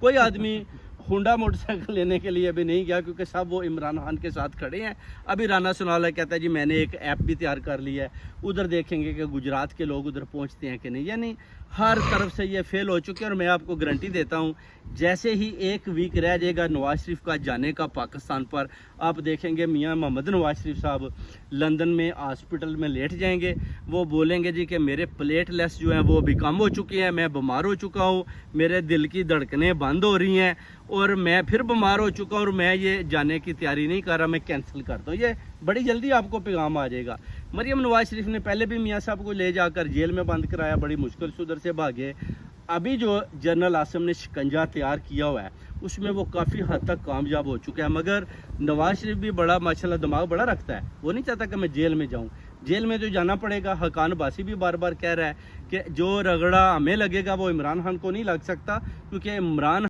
कोई आदमी Honda motorcycle लेने के लिए अभी नहीं गया, क्योंकि सब वो इमरान खान के साथ खड़े हैं। अभी राना सुनावाला कहता है जी मैंने एक ऐप भी तैयार कर लिया है, उधर देखेंगे कि गुजरात के लोग उधर पहुंचते हैं कि नहीं। यानी हर तरफ से ये फेल हो चुके हैं। और मैं आपको गारंटी देता हूं, जैसे ही एक वीक रह जाएगा नवाज शरीफ का जाने का पाकिस्तान पर, आप देखेंगे मियां मोहम्मद नवाज शरीफ साहब लंदन में हॉस्पिटल में लेट जाएंगे। वो बोलेंगे जी कि मेरे प्लेटलेट्स जो हैं वो अभी कम हो चुके हैं, मैं बीमार हो चुका हूँ, मेरे दिल की धड़कनें बंद हो रही हैं और मैं फिर बीमार हो चुका हूँ और मैं ये जाने की तैयारी नहीं कर रहा, मैं कैंसिल करता हूँ। ये बड़ी जल्दी आपको पैगाम आ जाएगा। मरियम नवाज शरीफ ने पहले भी मियाँ साहब को ले जाकर जेल में बंद कराया, बड़ी मुश्किल से उधर से भागे। अभी जो जनरल आसिम ने शिकंजा तैयार किया हुआ है उसमें वो काफ़ी हद तक कामयाब हो चुका है। मगर नवाज शरीफ भी बड़ा माशाल्लाह दिमाग बड़ा रखता है, वो नहीं चाहता कि मैं जेल में जाऊँ। जेल में तो जाना पड़ेगा। हकान बासी भी बार बार कह रहा है कि जो रगड़ा हमें लगेगा वो इमरान खान को नहीं लग सकता, क्योंकि इमरान